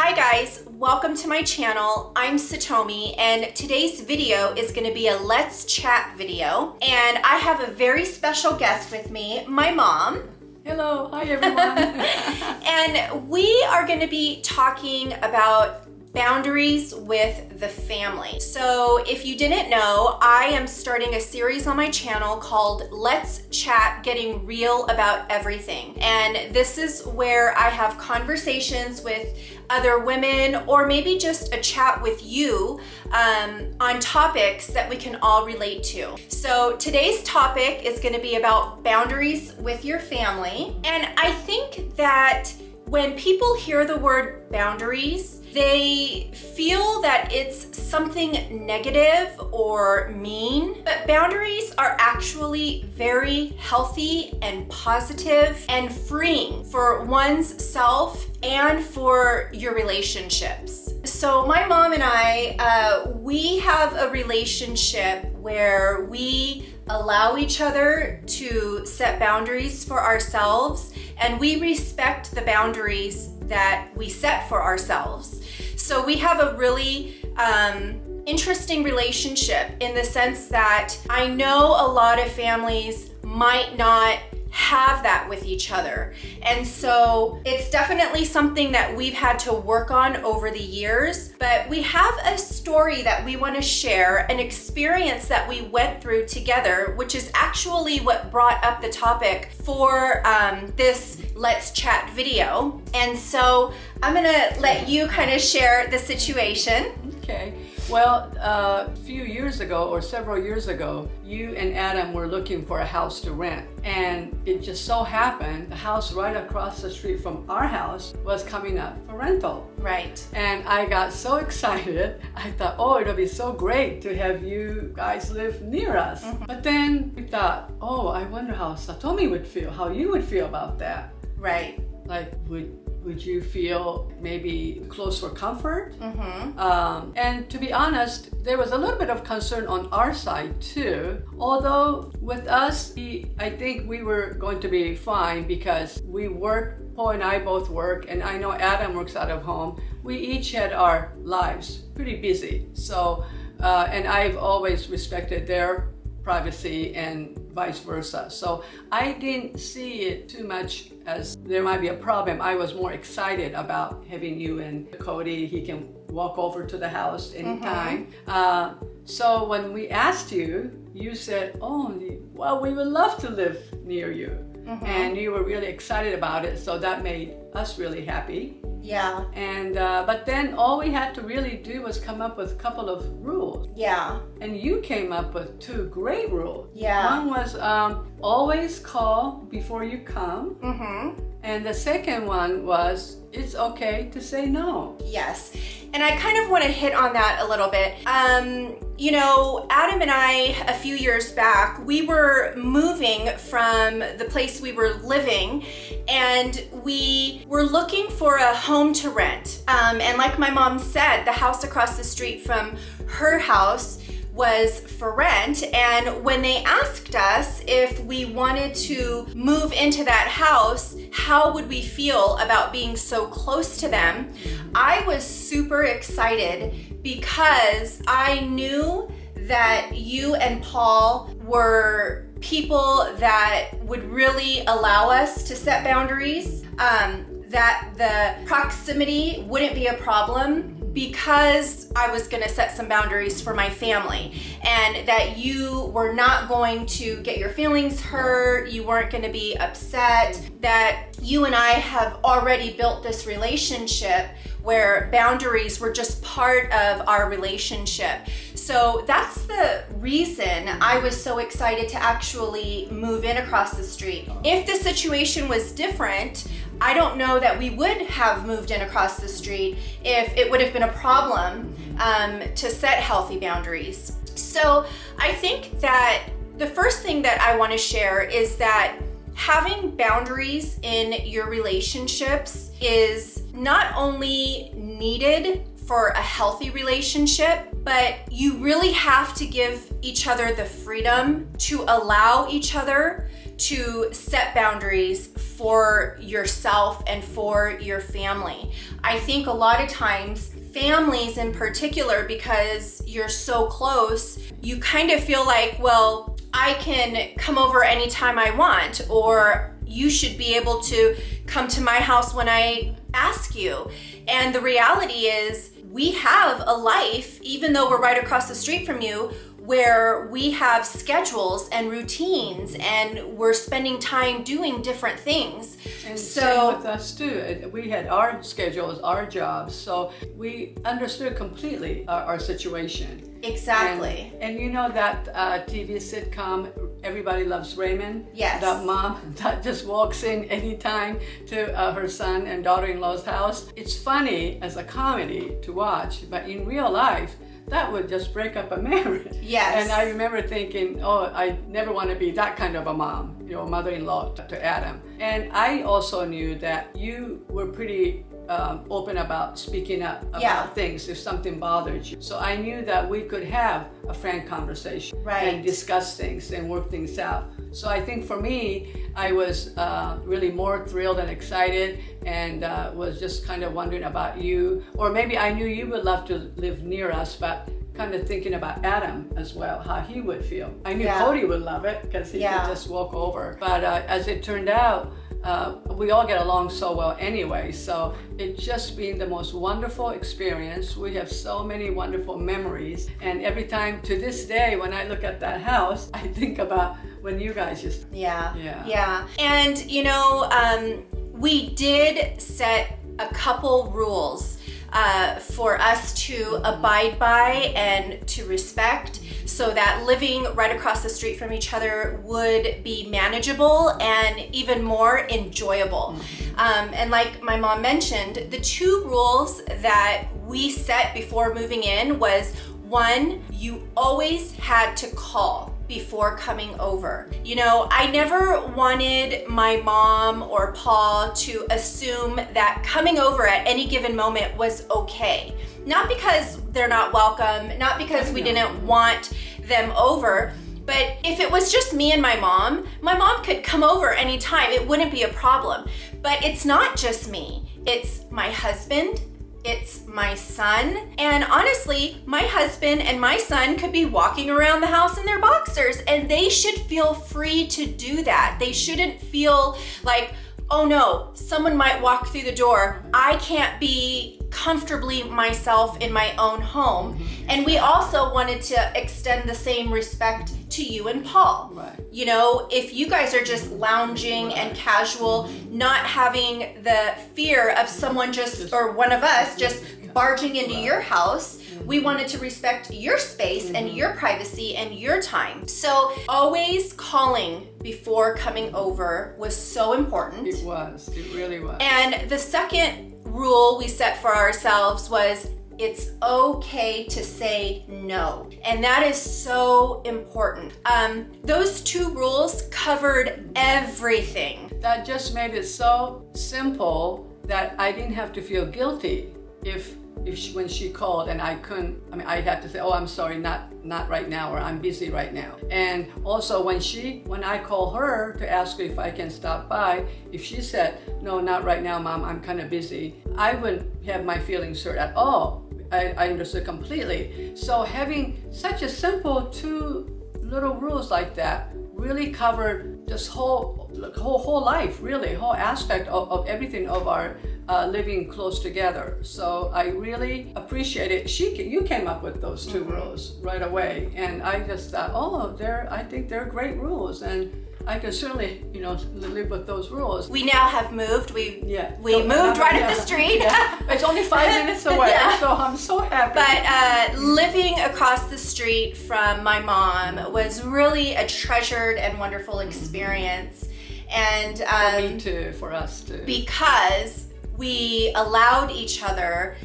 Hi guys, welcome to my channel. I'm Satomi and today's video is going to be a Let's Chat video. And I have a very special guest with me, my mom. Hello, hi everyone. And we are going to be talking about boundaries with the family. So if you didn't know, I am starting a series on my channel called Let's Chat, Getting Real About Everything. And this is where I have conversations with other women, or maybe just a chat with you on topics that we can all relate to. So today's topic is going to be about boundaries with your family. And I think that when people hear the word boundaries, they feel that it's something negative or mean, but boundaries are actually very healthy and positive and freeing for one's self and for your relationships. So my mom and I, we have a relationship where we allow each other to set boundaries for ourselves, and we respect the boundaries that we set for ourselves. So we have a really interesting relationship in the sense that I know a lot of families might not have that with each other. And so it's definitely something that we've had to work on over the years, but we have a story that we want to share, an experience that we went through together, which is actually what brought up the topic for this Let's Chat video. And so I'm gonna let you kind of share the situation. Okay. Well, a few years ago or several years ago, you and Adam were looking for a house to rent. And it just so happened the house right across the street from our house was coming up for rental. Right. And I got so excited. I thought, oh, it'll be so great to have you guys live near us. Mm-hmm. But then we thought, oh, I wonder how Satomi would feel, how you would feel about that. Right. Like, would you feel maybe close for comfort? Mm-hmm. And to be honest, there was a little bit of concern on our side too. Although with us, I think we were going to be fine because we work, Paul and I both work, and I know Adam works out of home. We each had our lives pretty busy. So, and I've always respected their privacy and vice versa. So I didn't see it too much as there might be a problem. I was more excited about having you and Cody. He can walk over to the house anytime. Mm-hmm. So when we asked you, you said, oh, well, we would love to live near you. Mm-hmm. And you were really excited about it. So that made us really happy. Yeah. And but then all we had to really do was come up with a couple of rules. Yeah. And you came up with two great rules. Yeah. One was always call before you come. Mm-hmm. And the second one was it's okay to say no. Yes. And I kind of want to hit on that a little bit. You know, Adam and I, a few years back, we were moving from the place we were living, and we were looking for a home to rent. And like my mom said, the house across the street from her house was for rent, and when they asked us if we wanted to move into that house, how would we feel about being so close to them, I was super excited because I knew that you and Paul were people that would really allow us to set boundaries, that the proximity wouldn't be a problem, because I was going to set some boundaries for my family, and that you were not going to get your feelings hurt, you weren't going to be upset, that you and I have already built this relationship where boundaries were just part of our relationship. So that's the reason I was so excited to actually move in across the street. If the situation was different, I don't know that we would have moved in across the street if it would have been a problem to set healthy boundaries. So I think that the first thing that I want to share is that having boundaries in your relationships is not only needed for a healthy relationship, but you really have to give each other the freedom to allow each other to set boundaries for yourself and for your family. I think a lot of times, families in particular, because you're so close, you kind of feel like, well, I can come over anytime I want, or you should be able to come to my house when I ask you. And the reality is, we have a life, even though we're right across the street from you, where we have schedules and routines and we're spending time doing different things. And same with us too. We had our schedules, our jobs, so we understood completely our situation. Exactly. And you know that TV sitcom, Everybody Loves Raymond? Yes. That mom that just walks in anytime to her son and daughter-in-law's house. It's funny as a comedy to watch, but in real life, that would just break up a marriage. Yes. And I remember thinking, oh, I never want to be that kind of a mom, mother-in-law to Adam. And I also knew that you were pretty open about speaking up about things if something bothered you. So I knew that we could have a frank conversation and discuss things and work things out. So I think for me, I was really more thrilled and excited, and was just kind of wondering about you. Or maybe I knew you would love to live near us, but kind of thinking about Adam as well, how he would feel. I knew Cody would love it because he could just walk over. But as it turned out, we all get along so well anyway, so it's just been the most wonderful experience. We have so many wonderful memories, and every time to this day when I look at that house, I think about when you guys just and we did set a couple rules for us to abide by and to respect, so that living right across the street from each other would be manageable and even more enjoyable. And like my mom mentioned, the two rules that we set before moving in was, one, you always had to call before coming over. I never wanted my mom or Paul to assume that coming over at any given moment was okay. Not because they're not welcome, not because we didn't want them over, but if it was just me and my mom could come over anytime. It wouldn't be a problem. But it's not just me. It's my husband, it's my son, and honestly, my husband and my son could be walking around the house in their boxers, and they should feel free to do that. They shouldn't feel like, oh no, someone might walk through the door. I can't be comfortably myself in my own home. And we also wanted to extend the same respect to you and Paul. Right. If you guys are just lounging and casual, not having the fear of someone or one of us just barging into your house, we wanted to respect your space and your privacy and your time. So always calling before coming over was so important. It was. It really was. And the second rule we set for ourselves was, it's okay to say no. And that is so important. Those two rules covered everything. That just made it so simple that I didn't have to feel guilty when she called and I couldn't. I had to say, oh, I'm sorry, not right now, or I'm busy right now. And also when I call her to ask her if I can stop by, if she said, no, not right now, Mom, I'm kind of busy, I wouldn't have my feelings hurt at all. I understood completely. So having such a simple two little rules like that really covered this whole life, really, whole aspect of everything of our living close together. So I really appreciate it. You came up with those two rules right away, and I just thought, I think they're great rules, and I can certainly, live with those rules. We now have moved. We moved right up the street. It's only 5 minutes away, so I'm so happy. But living across the street from my mom was really a treasured and wonderful experience. And for me too, for us too. Because we allowed each other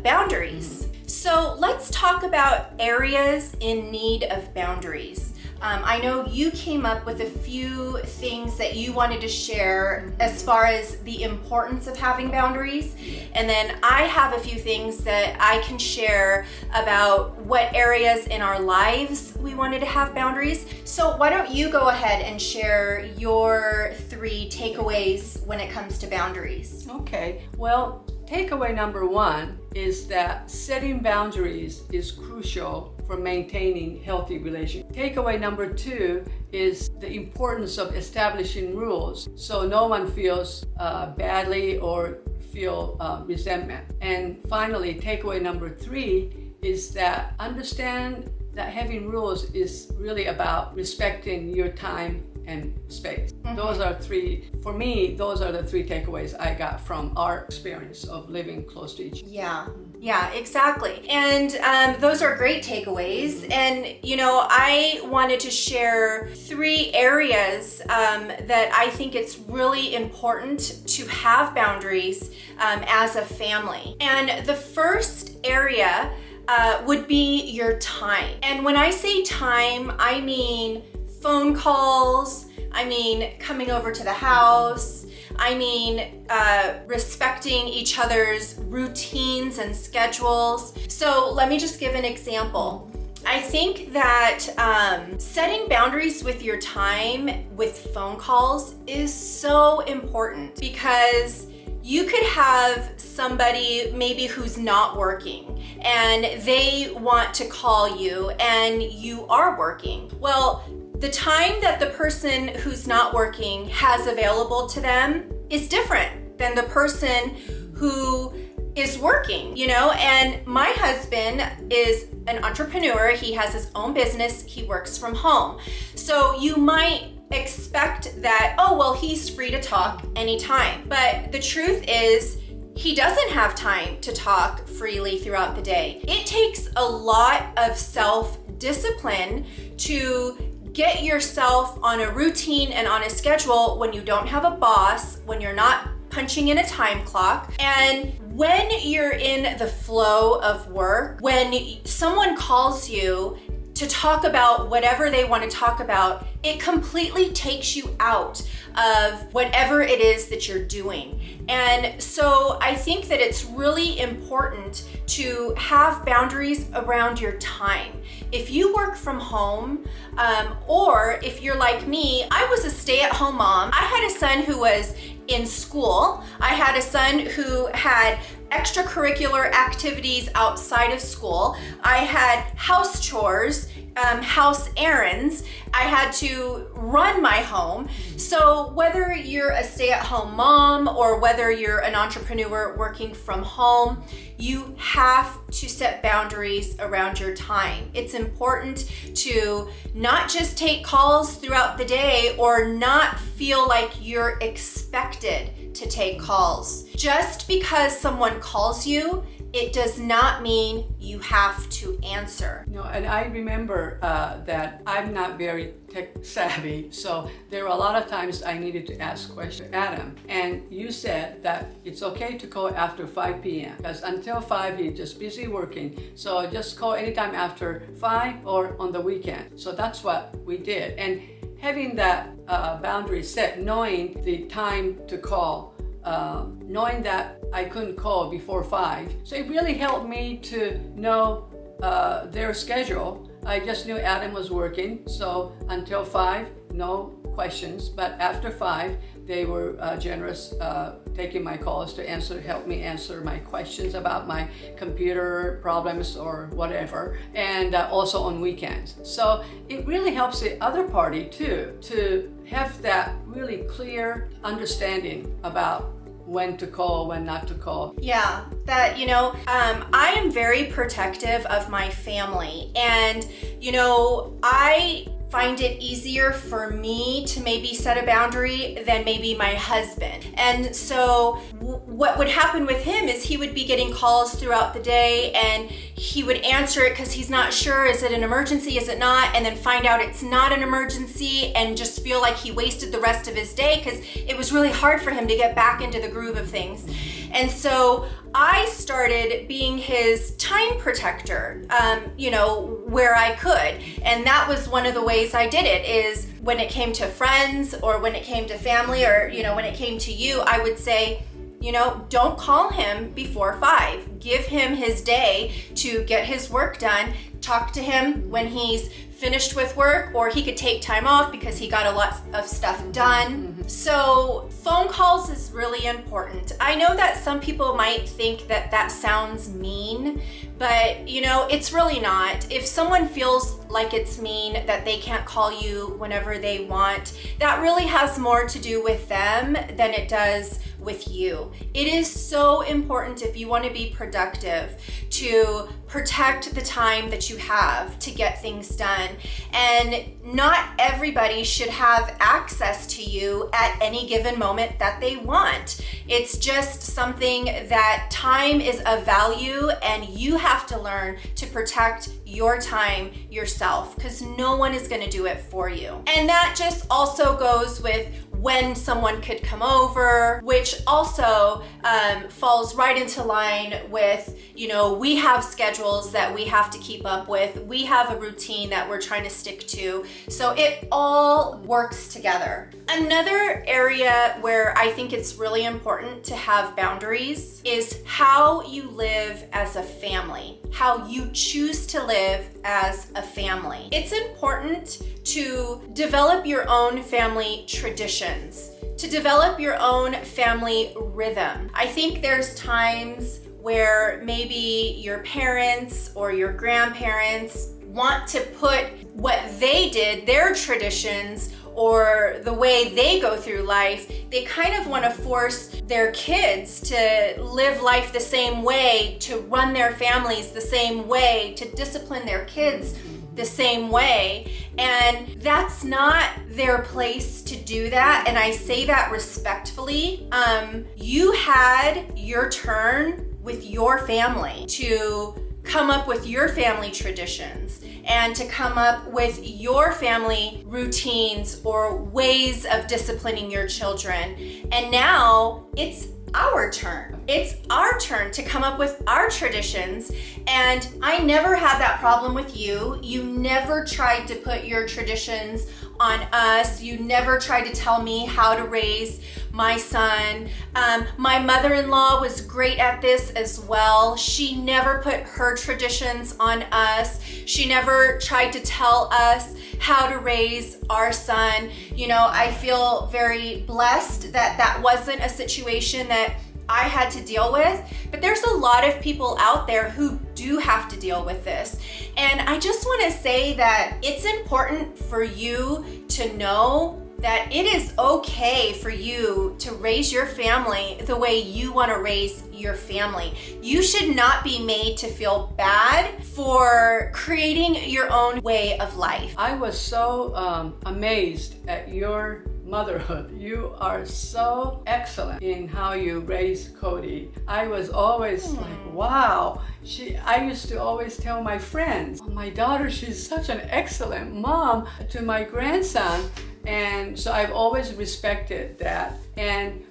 boundaries. So let's talk about areas in need of boundaries. I know you came up with a few things that you wanted to share as far as the importance of having boundaries. And then I have a few things that I can share about what areas in our lives we wanted to have boundaries. So why don't you go ahead and share your 3 takeaways when it comes to boundaries? Okay, well, takeaway number 1 is that setting boundaries is crucial for maintaining healthy relationships. Takeaway number 2 is the importance of establishing rules so no one feels badly or feel resentment. And finally, takeaway number 3 is that understand that having rules is really about respecting your time and space. Those are 3, for me, those are the 3 takeaways I got from our experience of living close to each other. Yeah, exactly. And those are great takeaways. And, you know, I wanted to share 3 areas that I think it's really important to have boundaries as a family. And the first area would be your time. And when I say time, I mean phone calls, I mean coming over to the house, I mean respecting each other's routines and schedules. So let me just give an example. I think that setting boundaries with your time with phone calls is so important, because you could have somebody maybe who's not working and they want to call you and you are working. Well, the time that the person who's not working has available to them is different than the person who is working, you know? And my husband is an entrepreneur. He has his own business. He works from home. So you might expect that, oh, well, he's free to talk anytime. But the truth is, he doesn't have time to talk freely throughout the day. It takes a lot of self-discipline to get yourself on a routine and on a schedule when you don't have a boss, when you're not punching in a time clock. And when you're in the flow of work, when someone calls you to talk about whatever they want to talk about, it completely takes you out of whatever it is that you're doing. And so I think that it's really important to have boundaries around your time. If you work from home, or if you're like me, I was a stay-at-home mom. I had a son who was in school. I had a son who had extracurricular activities outside of school. I had house chores, house errands. I had to run my home. So whether you're a stay-at-home mom or whether you're an entrepreneur working from home, you have to set boundaries around your time. It's important to not just take calls throughout the day or not feel like you're expected to take calls. Just because someone calls you, it does not mean you have to answer. No, and I remember that I'm not very tech savvy, so there were a lot of times I needed to ask questions. Adam, and you said that it's okay to call after 5 p.m. because until 5 you're just busy working. So just call anytime after 5 or on the weekend. So that's what we did. And having that boundary set, knowing the time to call, knowing that I couldn't call before 5. So it really helped me to know their schedule. I just knew Adam was working, so until 5, no questions. But after 5, they were generous, taking my calls to help me answer my questions about my computer problems or whatever, and also on weekends. So it really helps the other party too, to have that really clear understanding about when to call, when not to call. Yeah, that, you know, I am very protective of my family, and, you know, I find it easier for me to maybe set a boundary than maybe my husband. And so what would happen with him is he would be getting calls throughout the day and he would answer it because he's not sure, is it an emergency, is it not, and then find out it's not an emergency and just feel like he wasted the rest of his day because it was really hard for him to get back into the groove of things. And so I started being his time protector, where I could. And that was one of the ways I did it, is when it came to friends or when it came to family or, when it came to you, I would say, don't call him before 5. Give him his day to get his work done. Talk to him when he's finished with work, or he could take time off because he got a lot of stuff done. So phone calls is really important. I know that some people might think that that sounds mean, but it's really not. If someone feels like it's mean that they can't call you whenever they want, that really has more to do with them than it does with you. It is so important, if you want to be productive, to protect the time that you have to get things done. And not everybody should have access to you at any given moment that they want. It's just something that time is of value, and you have to learn to protect your time yourself, because no one is going to do it for you. And that just also goes with when someone could come over, which also falls right into line with, we have schedules that we have to keep up with. We have a routine that we're trying to stick to. So it all works together. Another area where I think it's really important to have boundaries is how you live as a family, how you choose to live as a family. It's important to develop your own family traditions, to develop your own family rhythm. I think there's times where maybe your parents or your grandparents want to put what they did, their traditions, or the way they go through life, they kind of want to force their kids to live life the same way, to run their families the same way, to discipline their kids the same way. And that's not their place to do that. And I say that respectfully. You had your turn with your family to come up with your family traditions and to come up with your family routines or ways of disciplining your children. And now it's our turn. It's our turn to come up with our traditions. And I never had that problem with you. You never tried to put your traditions on us. You never tried to tell me how to raise my son. My mother-in-law was great at this as well. She never put her traditions on us. She never tried to tell us how to raise our son. I feel very blessed that that wasn't a situation that I had to deal with, but there's a lot of people out there who do have to deal with this. And I just want to say that it's important for you to know that it is okay for you to raise your family the way you want to raise your family. You should not be made to feel bad for creating your own way of life. I was so amazed at your motherhood. You are so excellent in how you raise Cody. I was always like, wow. I used to always tell my friends, oh, my daughter, she's such an excellent mom to my grandson. And so I've always respected that.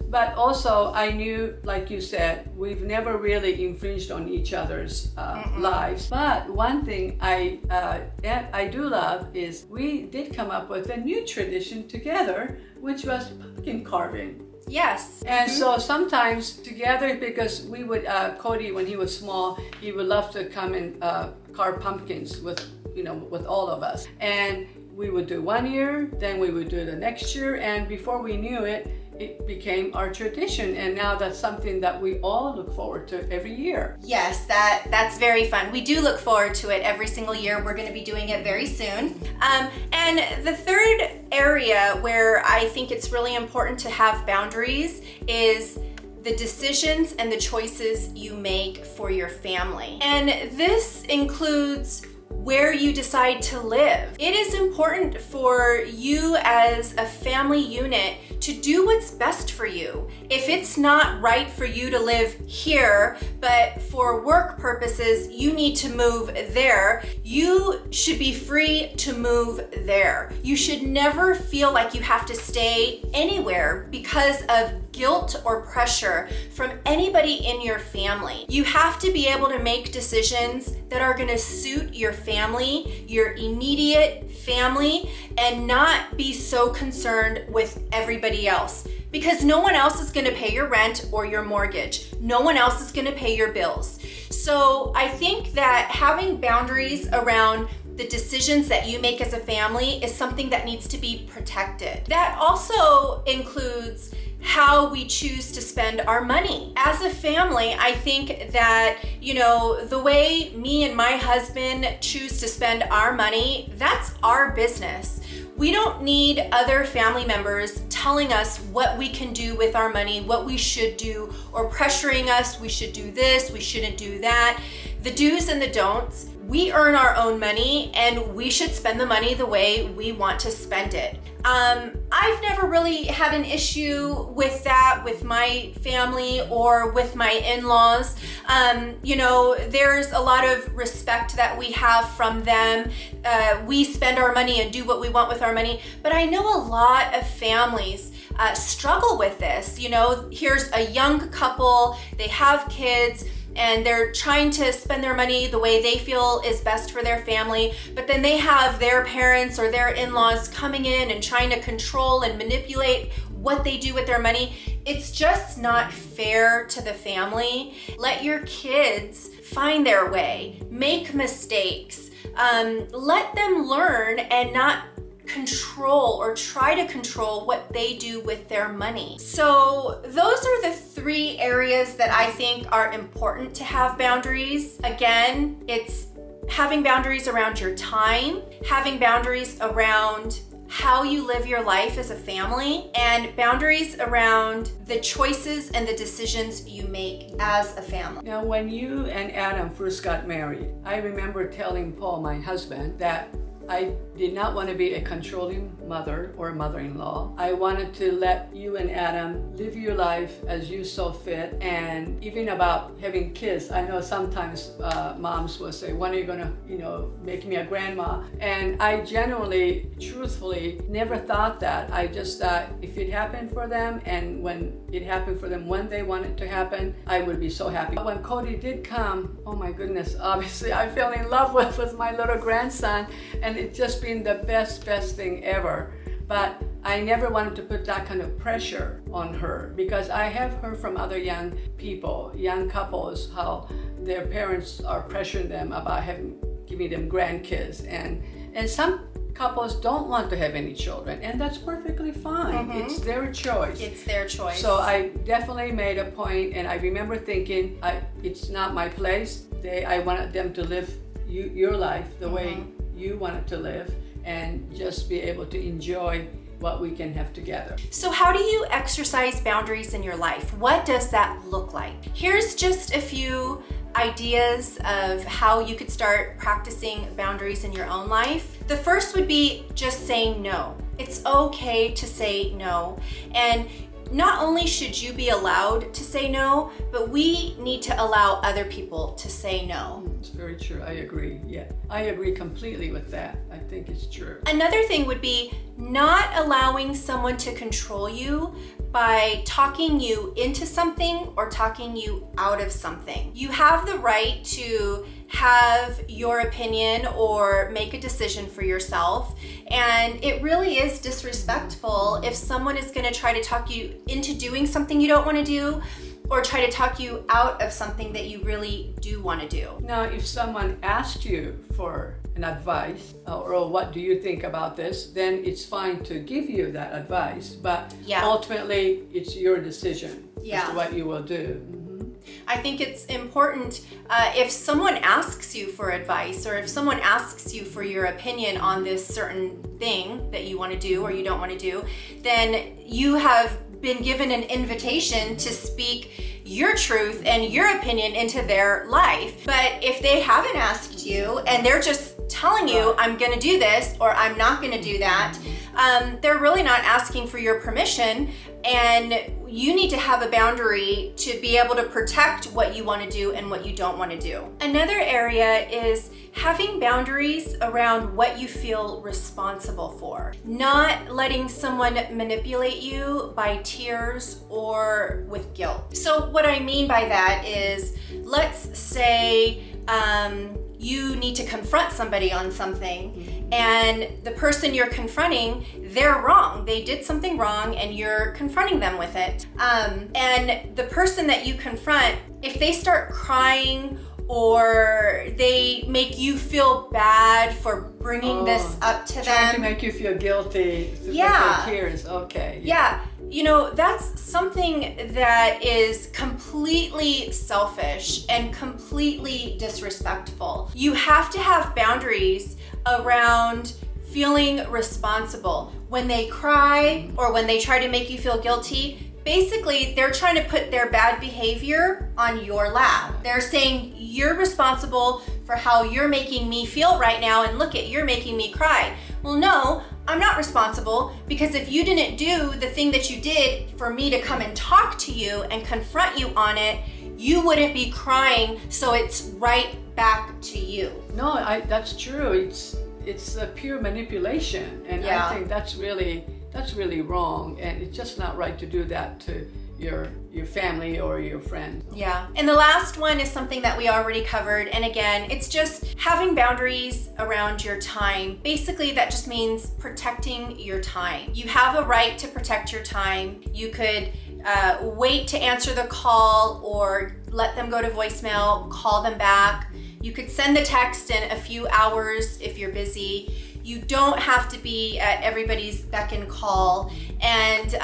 But also I knew, like you said, we've never really infringed on each other's lives. But one thing I do love is we did come up with a new tradition together, which was pumpkin carving. Yes. And so sometimes together, because we would, Cody, when he was small, he would love to come and carve pumpkins with all of us. And we would do one year, then we would do the next year, and before we knew it, it became our tradition. And now that's something that we all look forward to every year. Yes, that's very fun. We do look forward to it every single year. We're going to be doing it very soon. And the third area where I think it's really important to have boundaries is the decisions and the choices you make for your family. And this includes where you decide to live. It is important for you as a family unit to do what's best for you. If it's not right for you to live here, but for work purposes, you need to move there, you should be free to move there. You should never feel like you have to stay anywhere because of guilt or pressure from anybody in your family. You have to be able to make decisions that are going to suit your family, your immediate family, and not be so concerned with everybody else. Because no one else is going to pay your rent or your mortgage. No one else is going to pay your bills. So I think that having boundaries around the decisions that you make as a family is something that needs to be protected. That also includes how we choose to spend our money. As a family, I think that, the way me and my husband choose to spend our money, that's our business. We don't need other family members telling us what we can do with our money, what we should do, or pressuring us, we should do this, we shouldn't do that. The do's and the don'ts. We earn our own money and we should spend the money the way we want to spend it. I've never really had an issue with that with my family or with my in-laws. There's a lot of respect that we have from them. We spend our money and do what we want with our money. But I know a lot of families struggle with this. Here's a young couple, they have kids, and they're trying to spend their money the way they feel is best for their family, but then they have their parents or their in-laws coming in and trying to control and manipulate what they do with their money. It's just not fair to the family. Let your kids find their way, make mistakes, let them learn and not control or try to control what they do with their money. So those are the 3 areas that I think are important to have boundaries. Again, it's having boundaries around your time, having boundaries around how you live your life as a family, and boundaries around the choices and the decisions you make as a family. Now, when you and Adam first got married, I remember telling Paul, my husband, that I did not want to be a controlling mother or mother-in-law. I wanted to let you and Adam live your life as you saw fit. And even about having kids, I know sometimes moms will say, when are you gonna, make me a grandma? And I genuinely, truthfully, never thought that. I just thought if it happened for them, and when it happened for them when they want it to happen, I would be so happy. When Cody did come, oh my goodness, obviously I fell in love with my little grandson, and it's just been the best thing ever. But I never wanted to put that kind of pressure on her, because I have heard from other young people, young couples, how their parents are pressuring them about giving them grandkids, and some couples don't want to have any children, and that's perfectly fine. Mm-hmm. It's their choice. It's their choice. So I definitely made a point, and I remember thinking, it's not my place. I wanted them to live your life the way you wanted to live, and just be able to enjoy what we can have together. So how do you exercise boundaries in your life? What does that look like? Here's just a few ideas of how you could start practicing boundaries in your life. The first would be just saying no. It's okay to say no. And not only should you be allowed to say no, but we need to allow other people to say no. It's very true. I agree. Yeah, I agree completely with that. I think it's true. Another thing would be not allowing someone to control you by talking you into something or talking you out of something. You have the right to have your opinion or make a decision for yourself, and it really is disrespectful if someone is going to try to talk you into doing something you don't want to do, or try to talk you out of something that you really do want to do. Now, if someone asked you for an advice, or what do you think about this, then it's fine to give you that advice, but ultimately it's your decision as to what you will do. I think it's important if someone asks you for advice, or if someone asks you for your opinion on this certain thing that you want to do or you don't want to do, then you have been given an invitation to speak your truth and your opinion into their life. But if they haven't asked you and they're just telling you, I'm going to do this or I'm not going to do that, they're really not asking for your permission, and you need to have a boundary to be able to protect what you want to do and what you don't want to do. Another area is having boundaries around what you feel responsible for. Not letting someone manipulate you by tears or with guilt. So what I mean by that is, let's say you need to confront somebody on something, and the person you're confronting, they're wrong. They did something wrong and you're confronting them with it. And the person that you confront, if they start crying or they make you feel bad for bringing this up to them. Trying to make you feel guilty. Yeah. Tears. Okay. Yeah. You know, that's something that is completely selfish and completely disrespectful. You have to have boundaries around feeling responsible. When they cry or when they try to make you feel guilty, basically they're trying to put their bad behavior on your lap. They're saying, you're responsible for how you're making me feel right now, and look, you're making me cry. Well, no, I'm not responsible, because if you didn't do the thing that you did for me to come and talk to you and confront you on it, you wouldn't be crying, so it's right back to you. No, that's true. It's a pure manipulation, and Yeah. I think that's really wrong, and it's just not right to do that to your family or your friends. Yeah. And the last one is something that we already covered. And again, it's just having boundaries around your time. Basically, that just means protecting your time. You have a right to protect your time. You could wait to answer the call or let them go to voicemail, call them back. You could send the text in a few hours if you're busy. You don't have to be at everybody's beck and call. And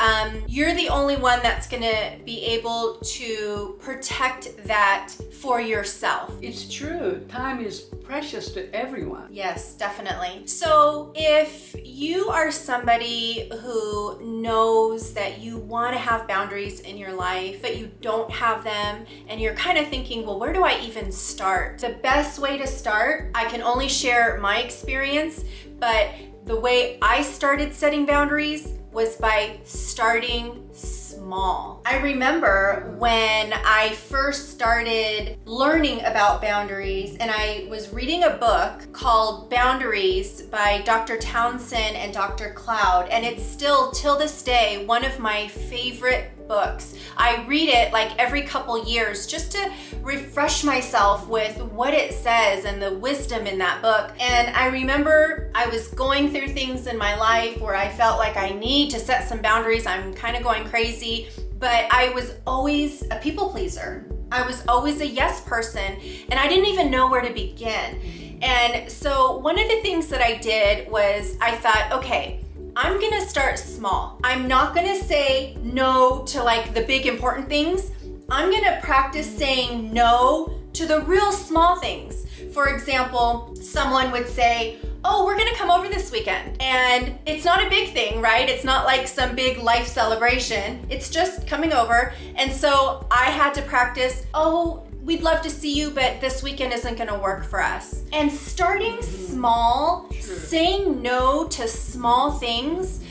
you're the only one that's gonna be able to protect that for yourself. It's true. Time is precious to everyone. Yes, definitely. So if you are somebody who knows that you want to have boundaries in your life, but you don't have them, and you're kind of thinking, well, where do I even start? The best way to start, I can only share my experience, but the way I started setting boundaries was by starting small. I remember when I first started learning about boundaries, and I was reading a book called Boundaries by Dr. Townsend and Dr. Cloud, and it's still, till this day, one of my favorite books. I read it like every couple years just to refresh myself with what it says and the wisdom in that book. And I remember I was going through things in my life where I felt like I need to set some boundaries. I'm kind of going crazy, but I was always a people pleaser. I was always a yes person, and I didn't even know where to begin. And so one of the things that I did was I thought, okay, I'm gonna start small. I'm not gonna say no to like the big important things. I'm gonna practice saying no to the real small things. For example, someone would say, oh, we're gonna come over this weekend. And it's not a big thing, right? It's not like some big life celebration. It's just coming over. And so I had to practice, oh, we'd love to see you, but this weekend isn't gonna work for us. And starting small, saying no to small things,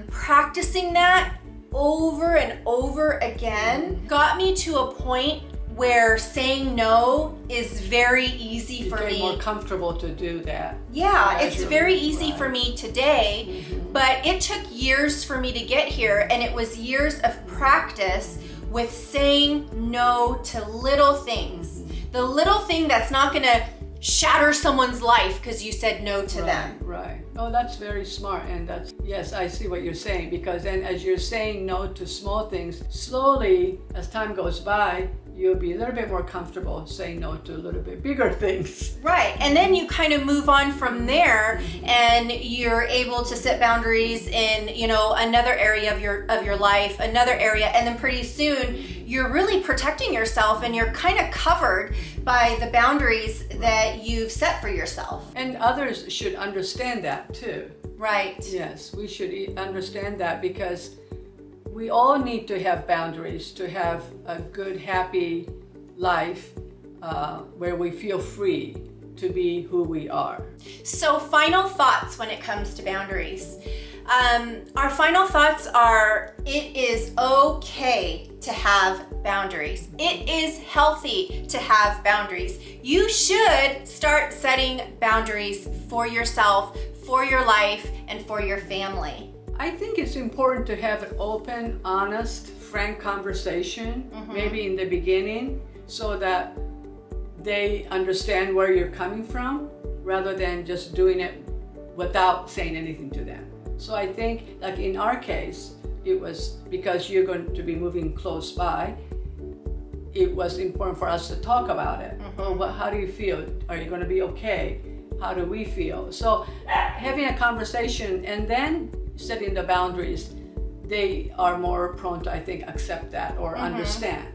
practicing that over and over again got me to a point where saying no is very easy for me. More comfortable to do that. Yeah, it's very easy for me today, but it took years for me to get here, and it was years of practice with saying no to little things. The little thing that's not gonna shatter someone's life because you said no to them. Right. Oh, that's very smart. And that's, yes, I see what you're saying, because then as you're saying no to small things, slowly as time goes by, you'll be a little bit more comfortable saying no to a little bit bigger things. Right, and then you kind of move on from there, and you're able to set boundaries in, you know, another area of your life, another area, and then pretty soon you're really protecting yourself, and you're kind of covered by the boundaries that you've set for yourself. And others should understand that too. Right. Yes, we should understand that, because we all need to have boundaries to have a good, happy life where we feel free to be who we are. So final thoughts when it comes to boundaries. Our final thoughts are, it is okay to have boundaries. It is healthy to have boundaries. You should start setting boundaries for yourself, for your life, and for your family. I think it's important to have an open, honest, frank conversation, maybe in the beginning, so that they understand where you're coming from, rather than just doing it without saying anything to them. So I think, like in our case, it was because you're going to be moving close by, it was important for us to talk about it. Well, how do you feel? Are you going to be okay? How do we feel? So having a conversation and then setting the boundaries, they are more prone to, I think, accept that or understand.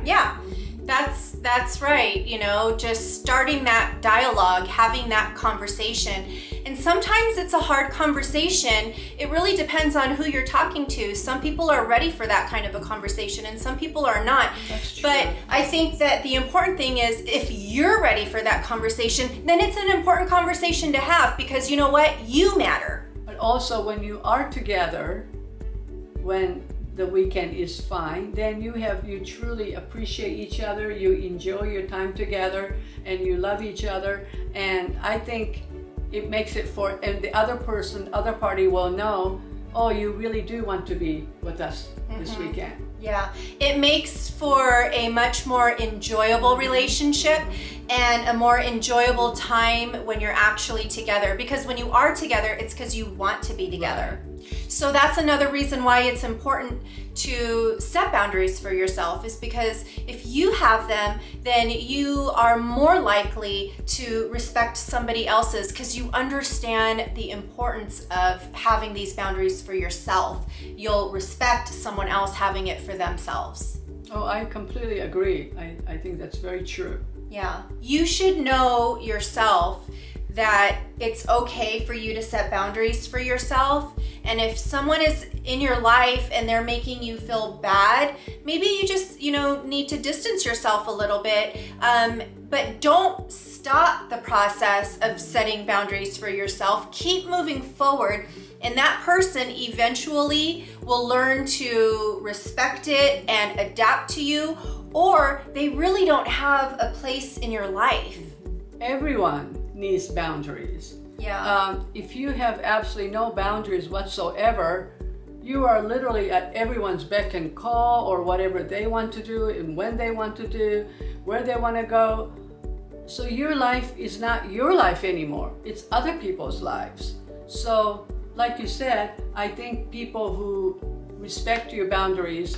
Yeah, that's right. You know, just starting that dialogue, having that conversation. And sometimes it's a hard conversation. It really depends on who you're talking to. Some people are ready for that kind of a conversation and some people are not. That's true. But I think that the important thing is, if you're ready for that conversation, then it's an important conversation to have, because you know what? You matter. But also, when you are together, when the weekend is fine, then you truly appreciate each other, you enjoy your time together, and you love each other. And I think it makes it and the other party will know, oh, you really do want to be with us this weekend. Yeah, it makes for a much more enjoyable relationship and a more enjoyable time when you're actually together. Because when you are together, it's because you want to be together. So that's another reason why it's important to set boundaries for yourself, is because if you have them, then you are more likely to respect somebody else's, because you understand the importance of having these boundaries for yourself. You'll respect someone else having it for themselves. Oh, I completely agree. I think that's very true. Yeah. You should know yourself that it's okay for you to set boundaries for yourself. And if someone is in your life and they're making you feel bad, maybe you just, need to distance yourself a little bit. But don't stop the process of setting boundaries for yourself. Keep moving forward. And that person eventually will learn to respect it and adapt to you, or they really don't have a place in your life. Everyone needs boundaries. Yeah. If you have absolutely no boundaries whatsoever, you are literally at everyone's beck and call, or whatever they want to do and when they want to do, where they want to go. So your life is not your life anymore. It's other people's lives. So, like you said, I think people who respect your boundaries,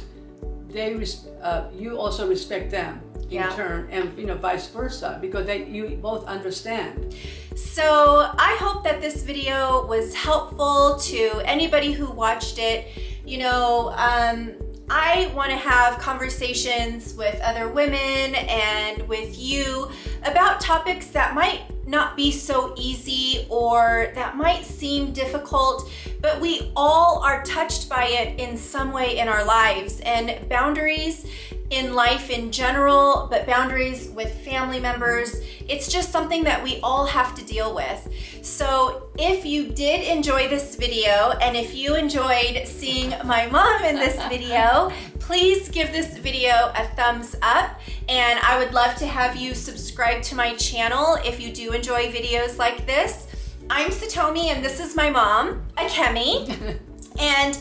you also respect them in turn, and vice versa, because you both understand. So I hope that this video was helpful to anybody who watched it. I want to have conversations with other women and with you about topics that might not be so easy or that might seem difficult, but we all are touched by it in some way in our lives. And boundaries in life in general, but boundaries with family members, it's just something that we all have to deal with. So if you did enjoy this video, and if you enjoyed seeing my mom in this video, please give this video a thumbs up, and I would love to have you subscribe to my channel if you do enjoy videos like this. I'm Satomi, and this is my mom, Akemi, and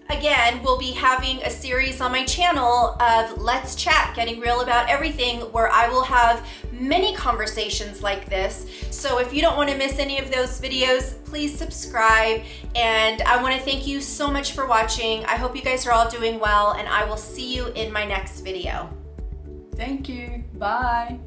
Again, we'll be having a series on my channel of Let's Chat, Getting Real About Everything, where I will have many conversations like this. So if you don't want to miss any of those videos, please subscribe. And I want to thank you so much for watching. I hope you guys are all doing well, and I will see you in my next video. Thank you. Bye.